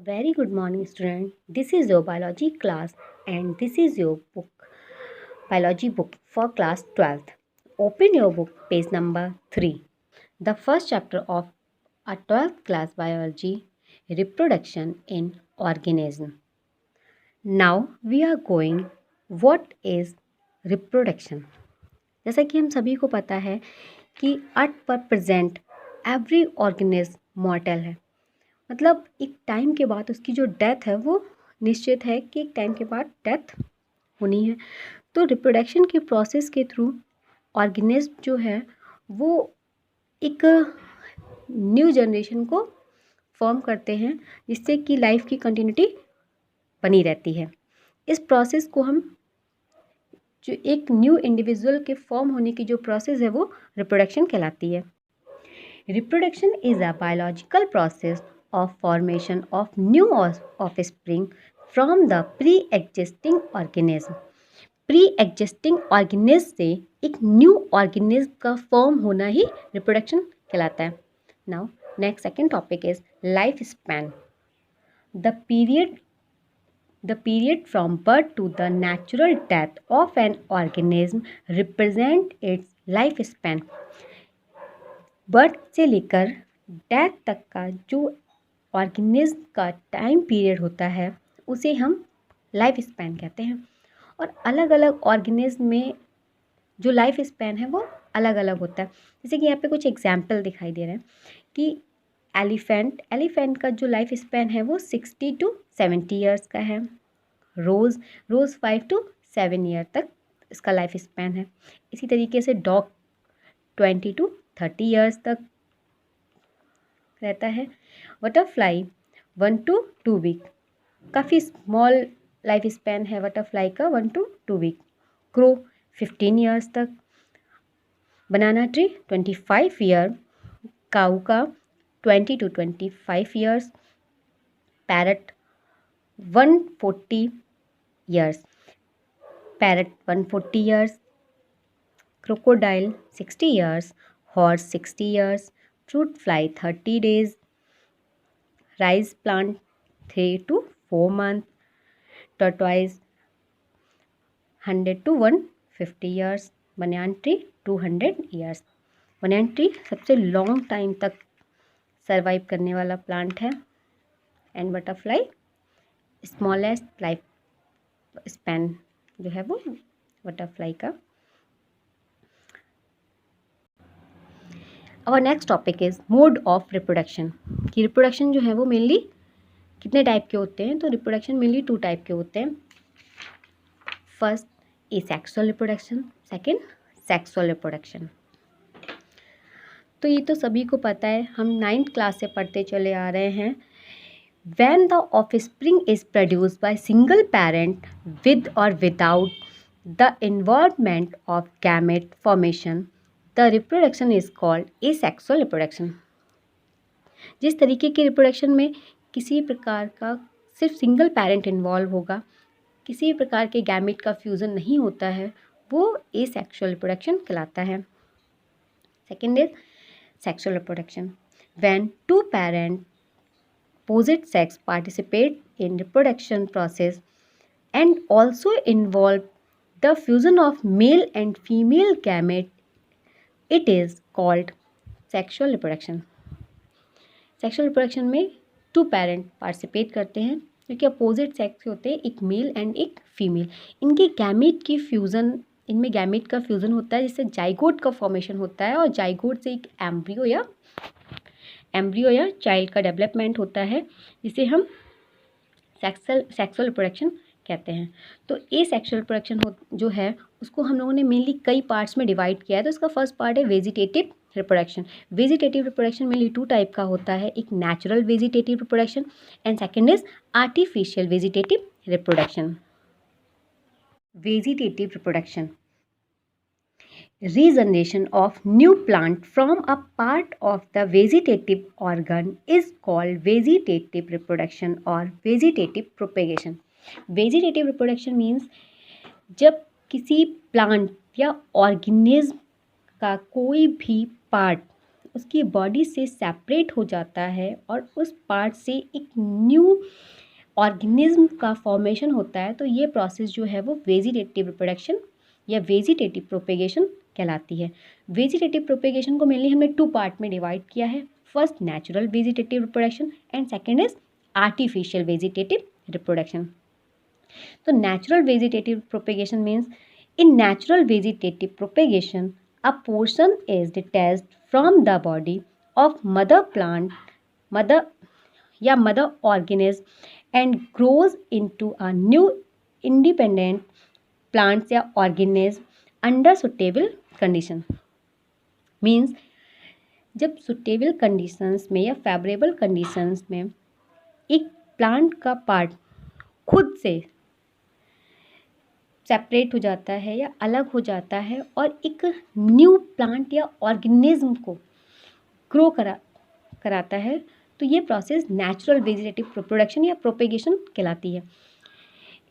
Very good morning, student. This is your biology class, and this is your biology book for class 12th. Open your book, page number 3. The first chapter of a 12th class biology, reproduction in organism. Now we are going, what is reproduction? जैसा कि हम सभी को पता है कि अर्थ पर present every organism मॉर्टल है। मतलब एक टाइम के बाद उसकी जो डेथ है वो निश्चित है कि एक टाइम के बाद डेथ होनी है। तो रिप्रोडक्शन के प्रोसेस के थ्रू ऑर्गेनिज्म जो है वो एक न्यू जनरेशन को फॉर्म करते हैं, जिससे कि लाइफ की कंटिन्यूटी बनी रहती है। इस प्रोसेस को हम जो एक न्यू इंडिविजुअल के फॉर्म होने की जो प्रोसेस है वो रिप्रोडक्शन कहलाती है। Reproduction is a biological process of formation of new offspring from the pre-existing organism. pre-existing organism से एक न्यू ऑर्गेनिज्म का फॉर्म होना ही रिप्रोडक्शन कहलाता है। Now next second topic is life span. The period from birth to the natural death of an organism represent its life span. Birth से लेकर death तक का जो ऑर्गेनिज्म का टाइम पीरियड होता है उसे हम लाइफ स्पैन कहते हैं। और अलग अलग ऑर्गेनिज्म में जो लाइफ स्पैन है वो अलग अलग होता है। जैसे कि यहाँ पे कुछ एग्जाम्पल दिखाई दे रहे हैं कि एलिफेंट का जो लाइफ स्पैन है वो 60 to 70 ईयर्स का है। रोज़ 5 to 7 ईयर तक इसका लाइफ स्पैन है। इसी तरीके से डॉग 20 to 30 ईयर्स तक रहता है। बटरफ्लाई 1 to 2 वीक, काफ़ी स्मॉल लाइफ स्पैन है बटरफ्लाई का 1 to 2 वीक। क्रो 15 ईयर्स तक। बनाना ट्री 25 ईयर। काऊ का 20 to 25 years. Parrot 140 years. Parrot 140 years. Crocodile 60 years. Horse 60 years. Fruit fly 30 days। Rice plant 3 to 4 months। टर्टवाइज 100 to 150 years. Banyan tree 200 years. Banyan tree सबसे long time तक survive करने वाला plant है। And butterfly smallest life span जो है वो butterfly का। और next topic is mode of reproduction. कि रिप्रोडक्शन जो है वो मेनली कितने टाइप के होते हैं? तो रिप्रोडक्शन मेनली 2 टाइप के होते हैं। First asexual reproduction, second sexual reproduction. तो ये तो सभी को पता है, हम 9th क्लास से पढ़ते चले आ रहे हैं। When the offspring is produced by single parent with or without the involvement of gamete formation, the reproduction is called asexual reproduction. जिस तरीके के रिप्रोडक्शन में किसी प्रकार का सिर्फ सिंगल पेरेंट इन्वॉल्व होगा, किसी प्रकार के गैमेट का फ्यूज़न नहीं होता है, वो एसेक्सुअल रिप्रोडक्शन कहलाता है। Second is sexual reproduction. When 2 parent opposite sex participate in reproduction process and also involve the fusion of male and female gamete, it is called sexual reproduction. Sexual reproduction में 2 parent participate करते हैं क्योंकि opposite sex होते हैं, एक male and एक female. इनके gamete की फ्यूज़न, इनमें गैमेट का फ्यूज़न होता है जिससे जाइगोट का फॉर्मेशन होता है और जाइगोट से एक एम्ब्रियो या चाइल्ड का डेवलपमेंट होता है, जिसे हम सेक्सुअल रिप्रोडक्शन कहते हैं। तो एसेक्सुअल रिप्रोडक्शन जो है उसको हम लोगों ने मेनली कई पार्ट्स में डिवाइड किया है। तो इसका फर्स्ट पार्ट है vegetative reproduction. Vegetative reproduction mainly 2 type का होता है, एक natural vegetative reproduction and second is artificial vegetative reproduction. Vegetative reproduction, regeneration of new plant from a part of the vegetative organ is called vegetative reproduction or vegetative propagation. Vegetative reproduction means जब किसी plant या organism का कोई भी part उसकी body से separate हो जाता है और उस पार्ट से एक न्यू ऑर्गेनिज्म का फॉर्मेशन होता है, तो ये प्रोसेस जो है वो वेजिटेटिव रिप्रोडक्शन या वेजिटेटिव प्रोपेगेशन कहलाती है। वेजिटेटिव प्रोपेगेशन को मेनली हमने 2 पार्ट में डिवाइड किया है। First natural vegetative reproduction and second is artificial vegetative reproduction. तो natural vegetative propagation means in natural vegetative propagation a portion is detached from the body of mother plant mother organism and grows into a new independent plants या organism under suitable condition। Means जब suitable conditions में या favourable conditions में एक plant का part खुद से separate हो जाता है या अलग हो जाता है और एक न्यू प्लांट या ऑर्गेनिज्म को ग्रो कराता है, तो ये प्रोसेस नेचुरल वेजिटेटिव प्रोडक्शन या प्रोपेगेशन कहलाती है।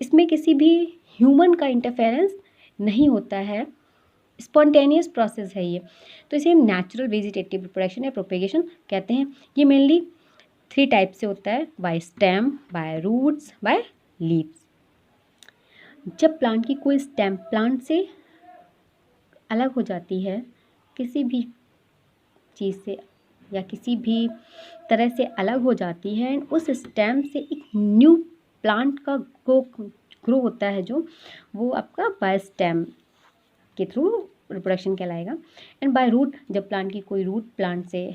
इसमें किसी भी ह्यूमन का इंटरफेरेंस नहीं होता है, स्पॉन्टेनियस प्रोसेस है ये, तो इसे हम नेचुरल वेजिटेटिव प्रोडक्शन या प्रोपेगेशन कहते हैं। ये मेनली 3 टाइप से होता है, by stem, by roots, by leaves. जब प्लांट की कोई स्टेम प्लांट से अलग हो जाती है, किसी भी चीज़ से या किसी भी तरह से अलग हो जाती है एंड उस स्टेम से एक न्यू प्लांट का ग्रो होता है, जो वो आपका बाय स्टेम के थ्रू रिप्रोडक्शन कहलाएगा। एंड बाय रूट, जब प्लांट की कोई रूट प्लांट से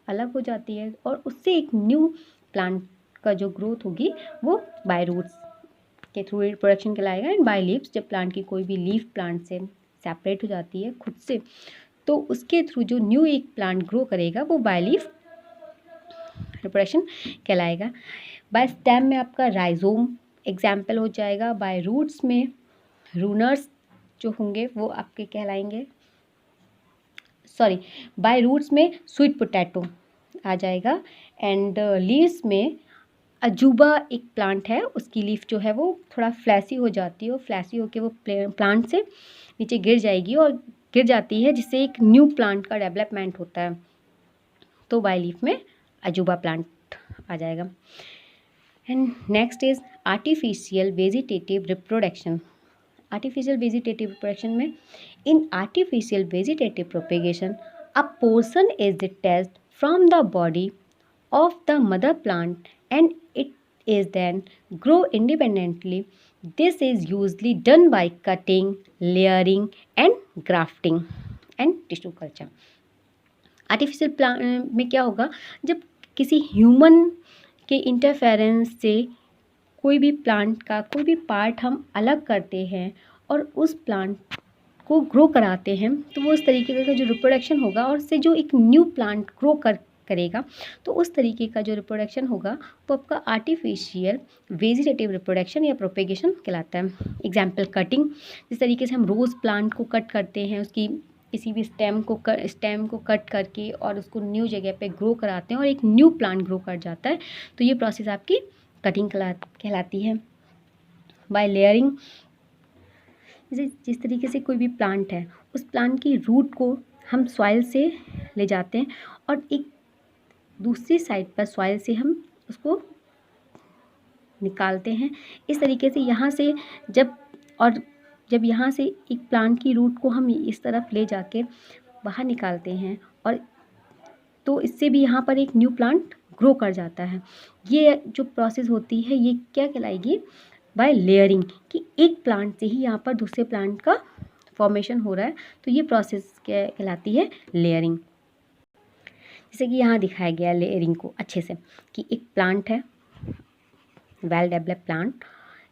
अलग हो जाती है और उससे एक न्यू प्लांट का जो ग्रोथ होगी वो बाय रूट्स के थ्रू रिप्रोडक्शन कहलाएगा। एंड बाय लीव्स, जब प्लांट की कोई भी लीफ प्लांट से सेपरेट हो जाती है खुद से, तो उसके थ्रू जो न्यू एक प्लांट ग्रो करेगा वो बाय लीफ रिप्रोडक्शन कहलाएगा। बाय स्टेम में आपका राइजोम एग्जाम्पल हो जाएगा। बाय रूट्स में रूनर्स जो होंगे वो आपके कहलाएंगे, बाय रूट्स में स्वीट पोटैटो आ जाएगा। एंड लीव्स में अजूबा एक प्लांट है, उसकी लीफ जो है वो थोड़ा फ्लैसी हो जाती है और फ्लैसी होकर वो प्लांट से नीचे गिर जाएगी और गिर जाती है, जिससे एक न्यू प्लांट का डेवलपमेंट होता है, तो बाय लीफ में अजूबा प्लांट आ जाएगा। And next is artificial vegetative reproduction. Artificial vegetative reproduction में in artificial vegetative propagation a portion is detached from the body of the mother plant and it is then grow independently. This is usually done by cutting, layering and grafting and tissue culture. Artificial plant में क्या होगा, जब किसी human के interference से कोई भी plant का कोई भी पार्ट हम अलग करते हैं और उस प्लांट को ग्रो कराते हैं, तो वो उस तरीके का जो रिप्रोडक्शन होगा और उससे जो एक न्यू प्लांट ग्रो करेगा, तो उस तरीके का जो रिप्रोडक्शन होगा वो आपका आर्टिफिशियल वेजिटेटिव रिप्रोडक्शन या प्रोपेगेशन कहलाता है। एग्जाम्पल कटिंग, जिस तरीके से हम रोज़ प्लांट को कट करते हैं, उसकी किसी भी स्टेम को कट करके और उसको न्यू जगह पे ग्रो कराते हैं और एक न्यू प्लांट ग्रो कर जाता है, तो ये प्रोसेस आपकी कटिंग कहलाती है। बाय लेयरिंग, जिस तरीके से कोई भी प्लांट है, उस प्लांट की रूट को हम सॉइल से ले जाते हैं और एक दूसरी साइड पर सॉइल से हम उसको निकालते हैं। इस तरीके से यहाँ से जब यहाँ से एक प्लांट की रूट को हम इस तरफ ले जाके बाहर निकालते हैं और तो इससे भी यहाँ पर एक न्यू प्लांट ग्रो कर जाता है। ये जो प्रोसेस होती है ये क्या कहलाएगी, बाय लेयरिंग, कि एक प्लांट से ही यहाँ पर दूसरे प्लांट का फॉर्मेशन हो रहा है, तो ये प्रोसेस क्या कहलाती है, लेयरिंग। जैसे कि यहाँ दिखाया गया लेयरिंग को अच्छे से, कि एक प्लांट है, वेल डेवलप्ड प्लांट,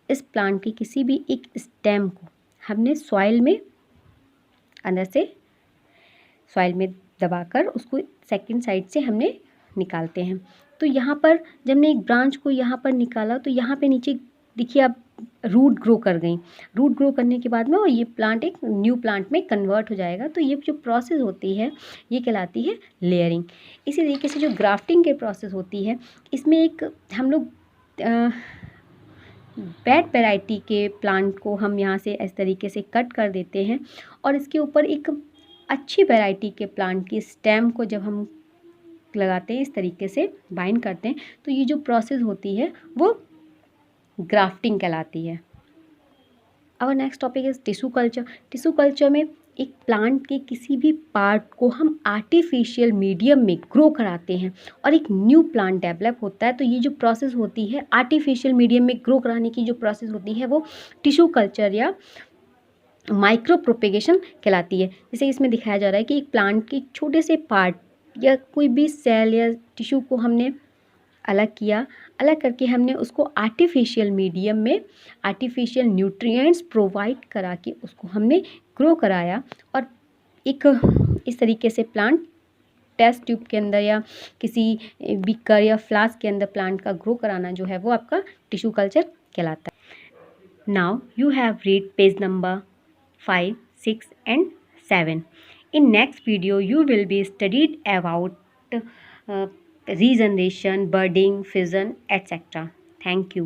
इस प्लांट की किसी भी एक स्टेम को हमने सॉइल में अंदर से सॉइल में दबाकर उसको सेकंड साइड से हमने निकालते हैं। तो यहाँ पर जब हमने एक ब्रांच को यहाँ पर निकाला, तो यहाँ पे नीचे देखिए आप रूट ग्रो कर गई। रूट ग्रो करने के बाद में और ये प्लांट एक न्यू प्लांट में कन्वर्ट हो जाएगा, तो ये जो प्रोसेस होती है ये कहलाती है लेयरिंग। इसी तरीके से जो ग्राफ्टिंग के प्रोसेस होती है, इसमें एक हम लोग बैड वैरायटी के प्लांट को हम यहाँ से इस तरीके से कट कर देते हैं और इसके ऊपर एक अच्छी वैरायटी के प्लांट की स्टेम को जब हम लगाते हैं, इस तरीके से बाइंड करते हैं, तो ये जो प्रोसेस होती है वो ग्राफ्टिंग कहलाती है। Our next topic is tissue culture. Tissue culture में एक प्लांट के किसी भी पार्ट को हम आर्टिफिशियल मीडियम में ग्रो कराते हैं और एक न्यू प्लांट डेवलप होता है। तो ये जो प्रोसेस होती है आर्टिफिशियल मीडियम में ग्रो कराने की जो प्रोसेस होती है वो टिश्यू कल्चर या माइक्रो प्रोपेगेशन कहलाती है। जैसे इसमें दिखाया जा रहा है कि एक प्लांट के छोटे से पार्ट या कोई भी सेल या टिश्यू को हमने अलग किया, अलग करके हमने उसको आर्टिफिशियल मीडियम में आर्टिफिशियल न्यूट्रिएंट्स प्रोवाइड करा के उसको हमने ग्रो कराया और एक इस तरीके से प्लांट टेस्ट ट्यूब के अंदर या किसी बीकर या फ्लास्क के अंदर प्लांट का ग्रो कराना जो है वो आपका टिश्यू कल्चर कहलाता है। Now you have read page number 5, 6 and 7. In next video, you will be studied about regeneration, budding, fission, etc. Thank you.